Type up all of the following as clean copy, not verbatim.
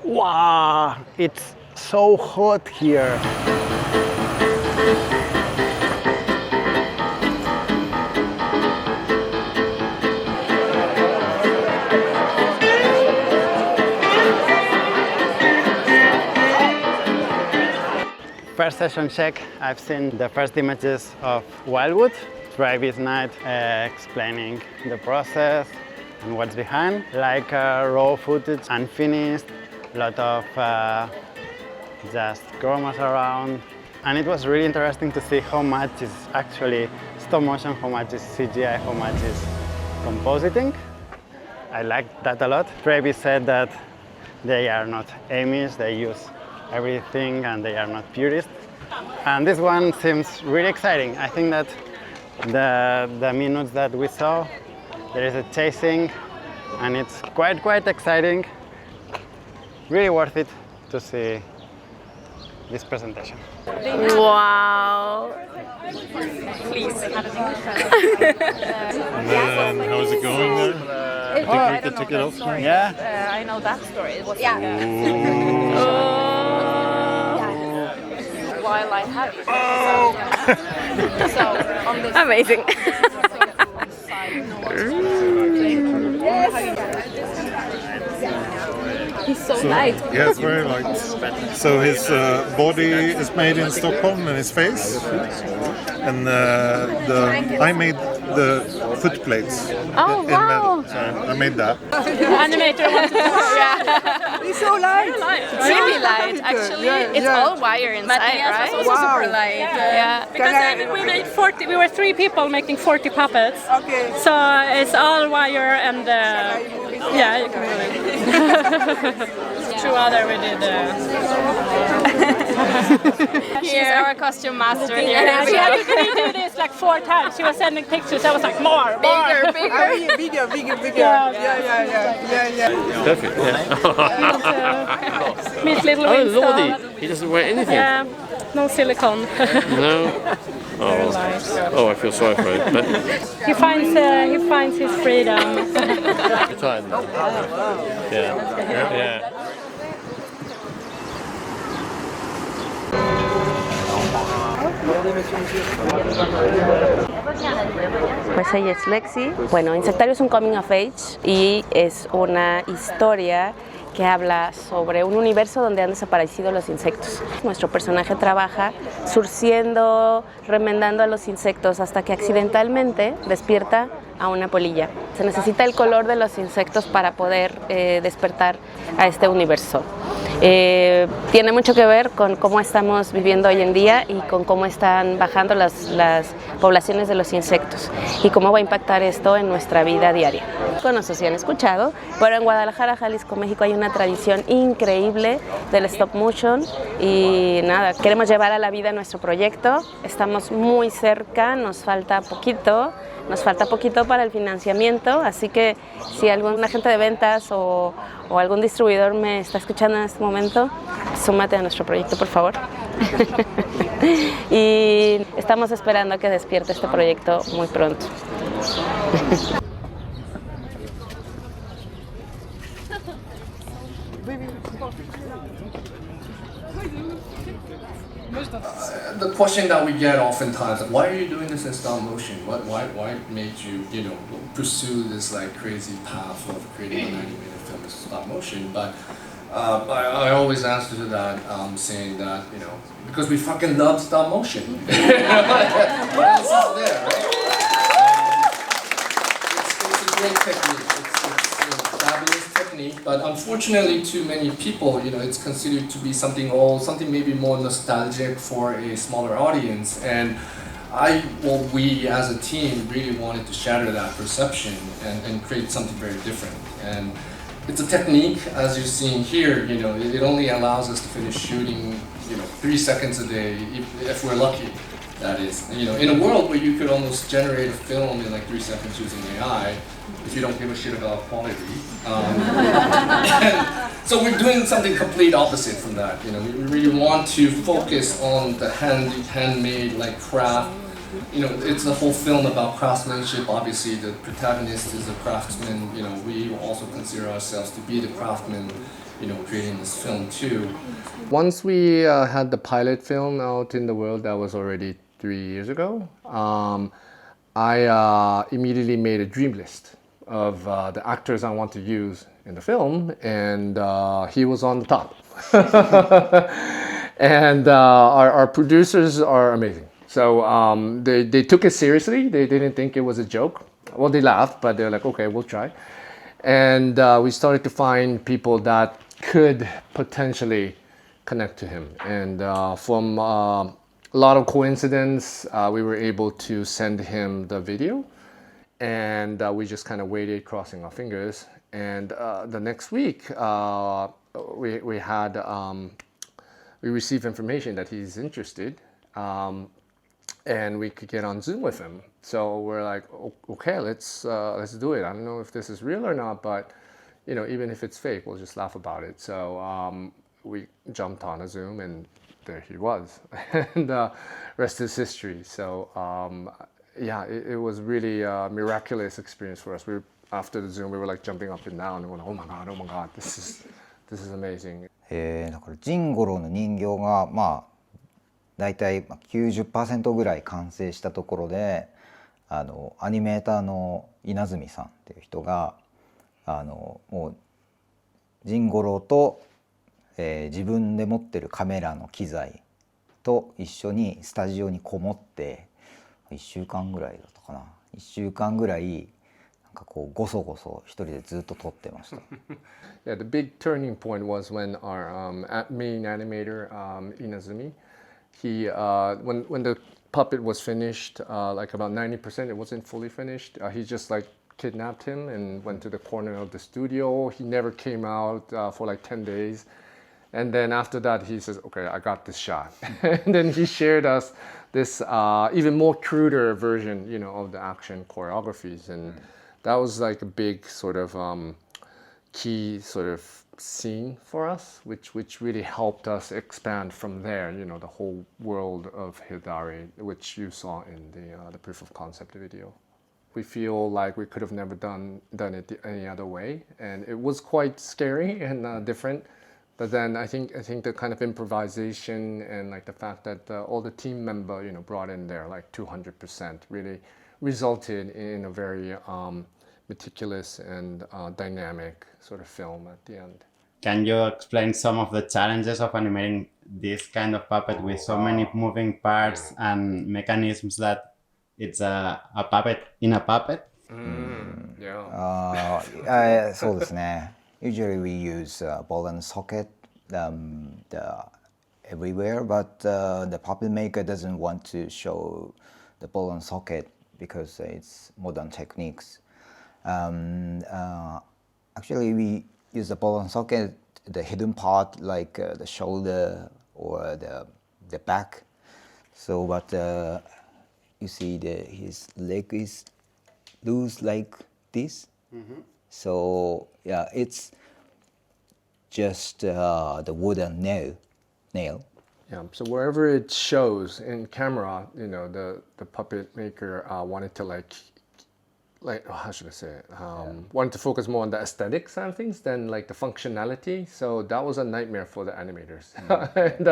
Wow, it's so hot here. First session check, I've seen the first images of Wildwood. Previous night explaining the process and what's behind. Like raw footage, unfinished, a lot of just chromas around. And it was really interesting to see how much is actually stop motion, how much is CGI, how much is compositing. I liked that a lot. Previous said that they are not Amish, they use everything and they are not purists. And this one seems really exciting. I think that the minutes that we saw, there is a chasing and it's quite exciting. Really worth it to see this presentation. Wow. Please. And how's it going there? I think we can take it off now. Yeah. I know that story. It was while I have it. So on this Amazing. he's so light. Yeah, it's very light. So his body is made in Stockholm and his face. And I made the foot plates. Oh, in wow. metal. So I made that. Animator wants to Yeah. It's so light. Really light, actually. It's all wire inside, right? also Wow. super light. Yeah. Because we made 40. We were 3 people making 40 puppets. Okay. So it's all wire and yeah, you can move it. 2 other we did. She's our costume master here. Yeah, she had to redo this like 4 times. She was sending pictures. I was like, more. Bigger. Bigger. Yeah. Perfect, yeah. Meet little Oh, Winston. Lordy, he doesn't wear anything. Yeah, no silicone. No? Oh, oh, I feel sorry for him. But He finds his freedom. retired now. Yeah. Pues ella es Lexi. Bueno, Insectario es un coming of age y es una historia que habla sobre un universo donde han desaparecido los insectos. Nuestro personaje trabaja surciendo, remendando a los insectos hasta que accidentalmente despierta a una polilla. Se necesita el color de los insectos para poder despertar a este universo. Tiene mucho que ver con cómo estamos viviendo hoy en día y con cómo están bajando las poblaciones de los insectos y cómo va a impactar esto en nuestra vida diaria. No sé si han escuchado, pero en Guadalajara, Jalisco, México hay una tradición increíble del stop motion y nada, queremos llevar a la vida nuestro proyecto. Estamos muy cerca, nos falta poquito para el financiamiento, así que si algún agente de ventas o algún distribuidor me está escuchando en este momento, súmate a nuestro proyecto, por favor. Y estamos esperando a que despierte este proyecto muy pronto. The question that we get oftentimes, like, why are you doing this in stop motion? Why made you, pursue this like crazy path of creating an animated film in stop motion? But I always answer to that saying that, because we fucking love stop motion. What else is there, right? It's a great technique. It's a fabulous technique, but unfortunately to many people, it's considered to be something old, something maybe more nostalgic for a smaller audience. And we as a team really wanted to shatter that perception and create something very different. And it's a technique, as you're seeing here, it only allows us to finish shooting, 3 seconds a day, if we're lucky, that is. In a world where you could almost generate a film in like 3 seconds using AI, if you don't give a shit about quality. So we're doing something complete opposite from that. We really want to focus on the handmade like craft. It's a whole film about craftsmanship. Obviously, the protagonist is a craftsman. We also consider ourselves to be the craftsmen creating this film too. Once we had the pilot film out in the world, that was already 3 years ago, I immediately made a dream list of the actors I want to use in the film, and he was on the top. And our producers are amazing. So they took it seriously. They didn't think it was a joke. Well, they laughed, but they're like, okay, we'll try. And we started to find people that could potentially connect to him. And from a lot of coincidence, we were able to send him the video. And we just kind of waited, crossing our fingers. And the next week, we received information that he's interested, and we could get on Zoom with him. So we're like, okay, let's do it. I don't know if this is real or not, but even if it's fake, we'll just laugh about it. So we jumped on a Zoom, and there he was, and the rest is history. So yeah, it was really a miraculous experience for us. After the Zoom, we were like jumping up and down and going, oh my God, this is amazing. だからジンゴロの人形がだいたい 90% ぐらい完成したところでアニメーターの稲積さんっていう人がもうジンゴロと、自分で持ってるカメラの機材と一緒にスタジオにこもって1週間ぐらいだったかな1週間ぐらいなんかこうゴソゴソ一人でずっと撮ってました。Yeah, the big turning point was when our main animator, Inazumi, when the puppet was finished, like about 90%, it wasn't fully finished. He just like kidnapped him and went to the corner of the studio. He never came out for like 10 days. And then after that, he says, okay, I got this shot. And then he shared us this even more cruder version, of the action choreographies. And that was like a big sort of key sort of scene for us, which really helped us expand from there, the whole world of Hidari, which you saw in the proof of concept video. We feel like we could have never done it any other way, and it was quite scary and different. But then I think the kind of improvisation and like the fact that all the team member brought in there like 200% really resulted in a very meticulous and dynamic sort of film at the end. Can you explain some of the challenges of animating this kind of puppet with so many moving parts and mechanisms that it's a puppet in a puppet? Yeah. そうですね。Usually we use ball and socket everywhere, but the puppet maker doesn't want to show the ball and socket because it's modern techniques. Actually, we use the ball and socket, the hidden part like the shoulder or the back. So, but you see his leg is loose like this. Mm-hmm. So yeah, it's just the wooden nail. Yeah. So wherever it shows in camera, the puppet maker wanted to like how should I say it? Wanted to focus more on the aesthetic side of things than like the functionality. So that was a nightmare for the animators. And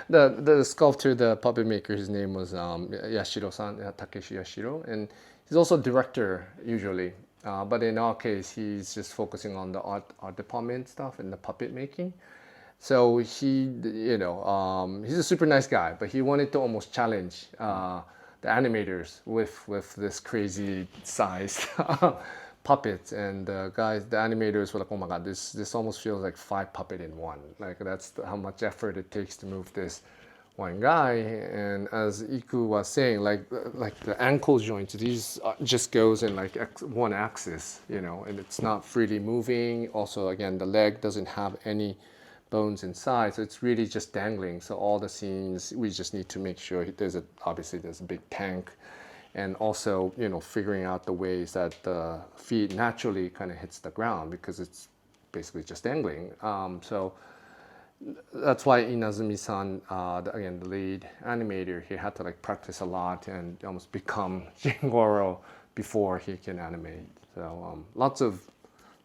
the sculptor, the puppet maker, his name was Yashiro-san, Takeshi Yashiro, and he's also director usually. But in our case, he's just focusing on the art department stuff and the puppet making. So he, he's a super nice guy, but he wanted to almost challenge the animators with this crazy sized puppets, and the animators were like, oh my god, this almost feels like 5 puppet in one. Like that's how much effort it takes to move this one guy. And as Iku was saying, like the ankle joints, these just goes in like one axis, and it's not freely moving. Also, again, the leg doesn't have any bones inside, so it's really just dangling. So all the scenes, we just need to make sure obviously there's a big tank, and also figuring out the ways that the feet naturally kind of hits the ground because it's basically just dangling. So that's why Inazumi-san, again the lead animator, he had to like practice a lot and almost become Jingoro before he can animate. So lots of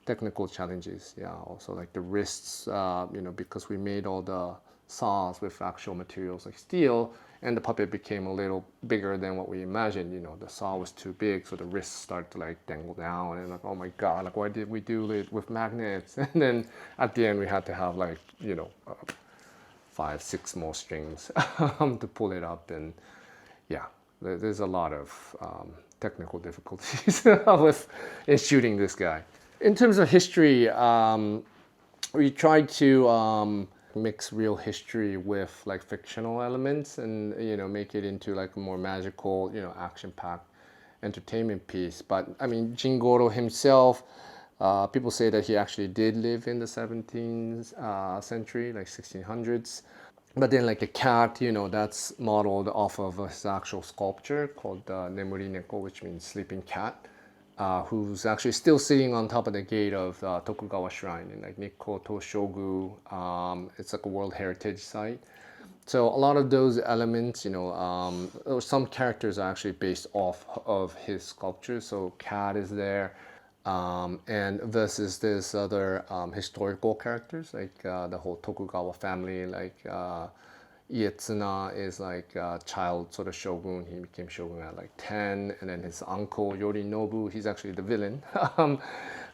technical challenges. Yeah, also like the wrists, because we made all the saws with actual materials like steel, and the puppet became a little bigger than what we imagined. The saw was too big, so the wrists started to like dangle down, and like, oh my god, like why did we do it with magnets? And then at the end we had to have like 5-6 more strings to pull it up, and yeah, there's a lot of technical difficulties in shooting this guy. In terms of history, we tried to mix real history with like fictional elements, and make it into like a more magical, action-packed entertainment piece. But I mean, Jingoro himself, people say that he actually did live in the 17th century, like 1600s. But then like the cat, that's modeled off of his actual sculpture called Nemuri Neko, which means sleeping cat, who's actually still sitting on top of the gate of Tokugawa Shrine in like Nikko Toshogu. It's like a World Heritage Site. So a lot of those elements, some characters are actually based off of his sculpture. So cat is there. And versus this other historical characters, like the whole Tokugawa family, like Ietsuna is like a child sort of shogun. He became shogun at like 10, and then his uncle Yorinobu, he's actually the villain.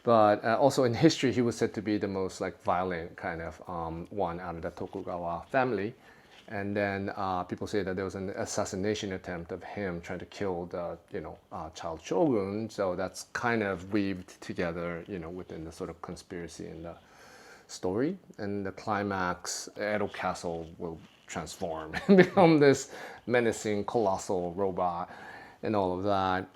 But also in history, he was said to be the most like violent kind of one out of the Tokugawa family. And then people say that there was an assassination attempt of him trying to kill the, child shogun. So that's kind of weaved together, within the sort of conspiracy in the story. And the climax, Edo Castle will transform and become this menacing, colossal robot and all of that.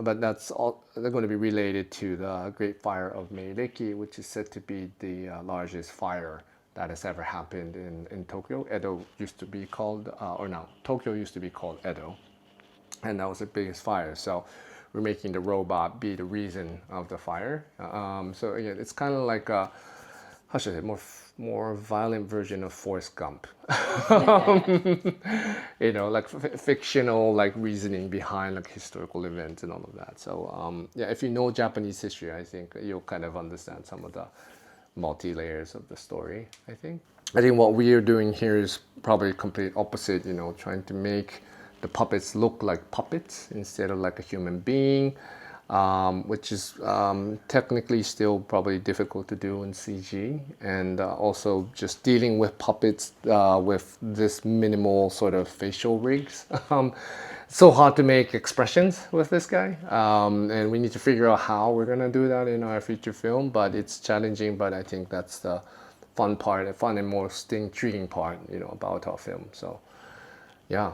But that's all they're going to be related to the Great Fire of Meireki, which is said to be the largest fire that has ever happened in Tokyo. Edo used to be called, Tokyo used to be called Edo. And that was the biggest fire. So we're making the robot be the reason of the fire. So again, it's kind of like a, how should I say, more violent version of Forrest Gump. Like fictional, like reasoning behind like historical events and all of that. So if you know Japanese history, I think you'll kind of understand some of the multi-layers of the story. I think what we are doing here is probably complete opposite, trying to make the puppets look like puppets instead of like a human being, which is technically still probably difficult to do in CG, and also just dealing with puppets with this minimal sort of facial rigs. So hard to make expressions with this guy, and we need to figure out how we're gonna do that in our feature film, but it's challenging, but I think that's the fun and most intriguing part, about our film. So yeah.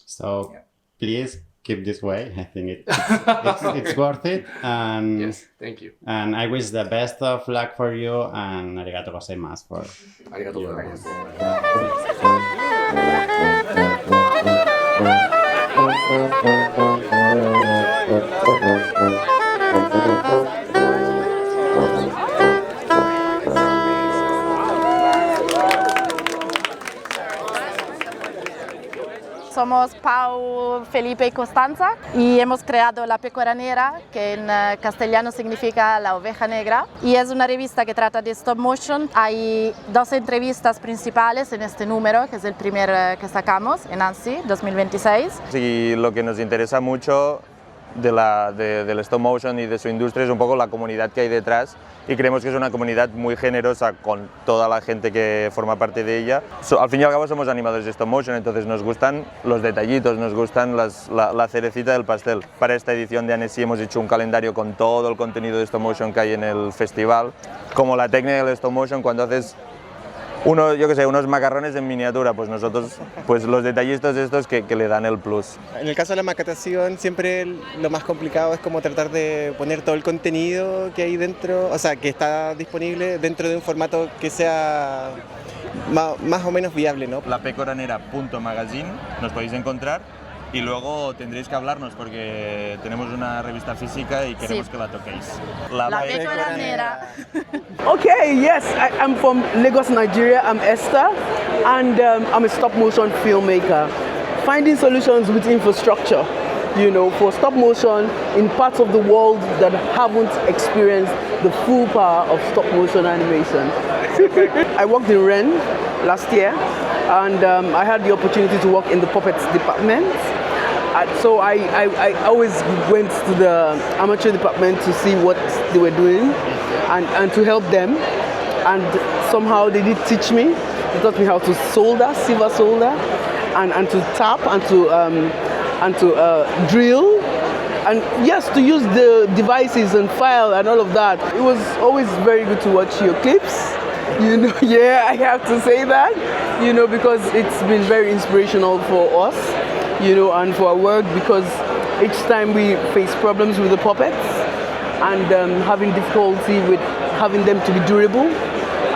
So please keep this way. I think it's worth it. And yes, thank you. And I wish the best of luck for you, and arigato gozaimasu for arigato gozaimasu. Somos Pau, Felipe y Constanza y hemos creado la Pecora Nera, que en castellano significa la oveja negra, y es una revista que trata de stop motion. Hay 2 entrevistas principales en este número, que es el primer que sacamos en Annecy 2026. Y lo que nos interesa mucho del stop motion y de su industria es un poco la comunidad que hay detrás, y creemos que es una comunidad muy generosa con toda la gente que forma parte de ella. Al fin y al cabo somos animadores de stop motion, entonces nos gustan los detallitos, nos gustan la cerecita del pastel. Para esta edición de Annecy hemos hecho un calendario con todo el contenido de stop motion que hay en el festival. Como la técnica del stop motion, cuando haces unos macarrones en miniatura, pues nosotros, pues los detallistas estos que le dan el plus. En el caso de la maquetación, siempre lo más complicado es como tratar de poner todo el contenido que hay dentro, o sea, que está disponible dentro de un formato que sea más o menos viable, ¿no? La pecoranera.magazine nos podéis encontrar, y luego tendréis que hablarnos porque tenemos una revista física y queremos que la toquéis. La Pecora Nera. Okay, yes, I'm from Lagos, Nigeria. I'm Esther, and I'm a stop motion filmmaker. Finding solutions with infrastructure. you know, for stop motion in parts of the world that haven't experienced the full power of stop motion animation. I worked in Rennes last year, and I had the opportunity to work in the puppets department. So I always went to the amateur department to see what they were doing and to help them. And somehow they did teach me. They taught me how to solder, silver solder, and to tap and to drill. And yes, to use the devices and file and all of that. It was always very good to watch your clips. You know, yeah, I have to say that, you know, because it's been very inspirational for us, you know, and for our work, because each time we face problems with the puppets and having difficulty with having them to be durable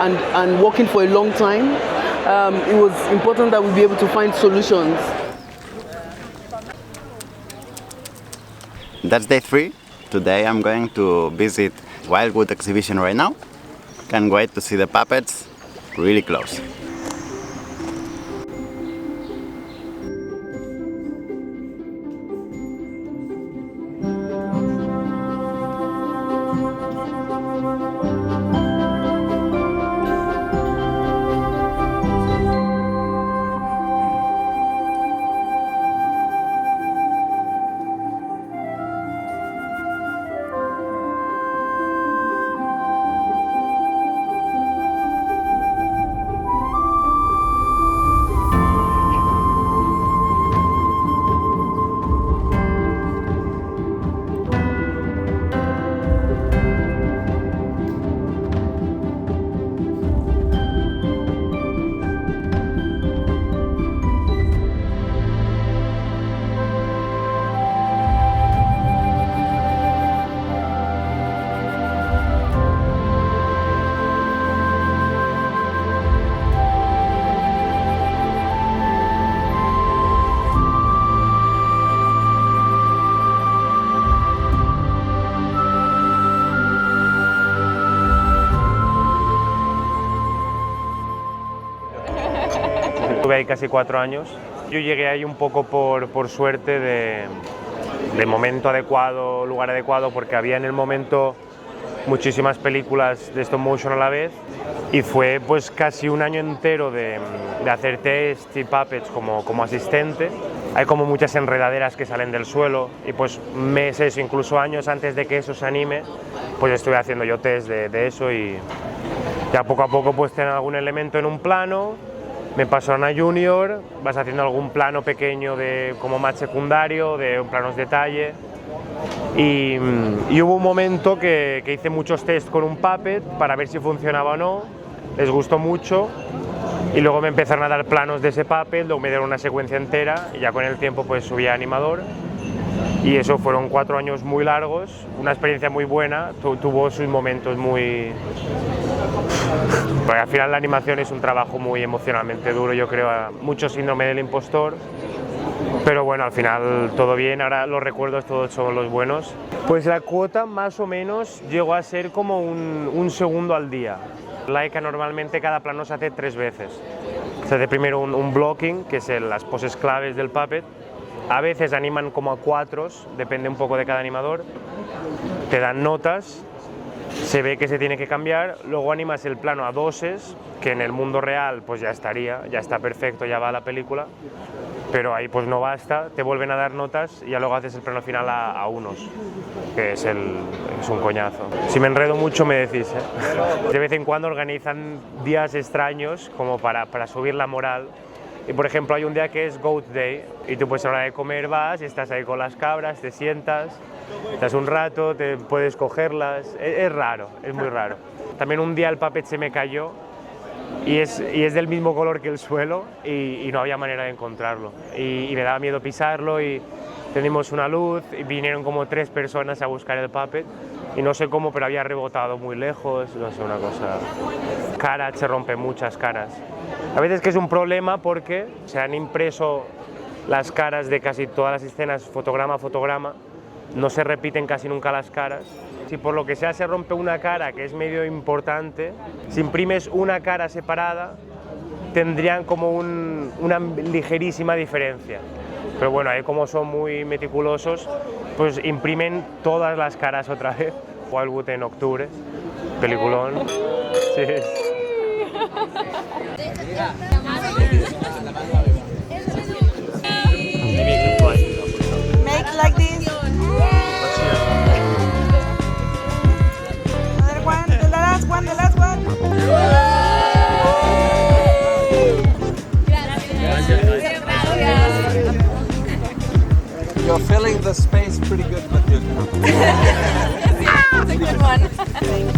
and working for a long time, it was important that we be able to find solutions. That's day 3. Today I'm going to visit Wildwood exhibition right now. Can't wait to see the puppets really close. Estuve ahí casi 4 años. Yo llegué ahí un poco por suerte de momento adecuado, lugar adecuado, porque había en el momento muchísimas películas de stop motion a la vez y fue pues casi un año entero de hacer test y puppets como asistente. Hay como muchas enredaderas que salen del suelo y pues meses, incluso años antes de que eso se anime, pues estuve haciendo yo test de eso y ya poco a poco pues tener algún elemento en un plano. Me pasaron a Junior, vas haciendo algún plano pequeño como más secundario, de planos detalle. Y hubo un momento que hice muchos test con un puppet para ver si funcionaba o no, les gustó mucho y luego me empezaron a dar planos de ese puppet, luego me dieron una secuencia entera y ya con el tiempo pues subí a animador. Y eso fueron 4 años muy largos, una experiencia muy buena, tuvo sus momentos muy... Porque al final la animación es un trabajo muy emocionalmente duro, yo creo, mucho síndrome del impostor, pero bueno, al final todo bien, ahora los recuerdos todos son los buenos. Pues la cuota más o menos llegó a ser como un segundo al día. Laika normalmente cada plano se hace 3 veces. Se hace primero un blocking, que es las poses claves del puppet. A veces animan como a 4, depende un poco de cada animador. Te dan notas, se ve que se tiene que cambiar, luego animas el plano a 2, que en el mundo real pues ya está perfecto, ya va la película, pero ahí pues no basta, te vuelven a dar notas y ya luego haces el plano final a 1, que es un coñazo. Si me enredo mucho me decís, ¿eh? De vez en cuando organizan días extraños como para subir la moral. Y por ejemplo hay un día que es Goat Day y tú pues a la hora de comer vas y estás ahí con las cabras, te sientas, estás un rato, te puedes cogerlas, es raro, es muy raro. También un día el puppet se me cayó y es del mismo color que el suelo y no había manera de encontrarlo y me daba miedo pisarlo y tenemos una luz y vinieron como 3 personas a buscar el puppet y no sé cómo, pero había rebotado muy lejos, no sé, una cosa... Cara, se rompen muchas caras. A veces que es un problema porque se han impreso las caras de casi todas las escenas, fotograma a fotograma, no se repiten casi nunca las caras. Si por lo que sea se rompe una cara, que es medio importante, si imprimes una cara separada, tendrían como una ligerísima diferencia. Pero bueno, ahí como son muy meticulosos, pues imprimen todas las caras otra vez. Wildwood en octubre, peliculón. Sí. Make like this. Another one, the last one, the last one. You're filling the space pretty good with your That's a good one.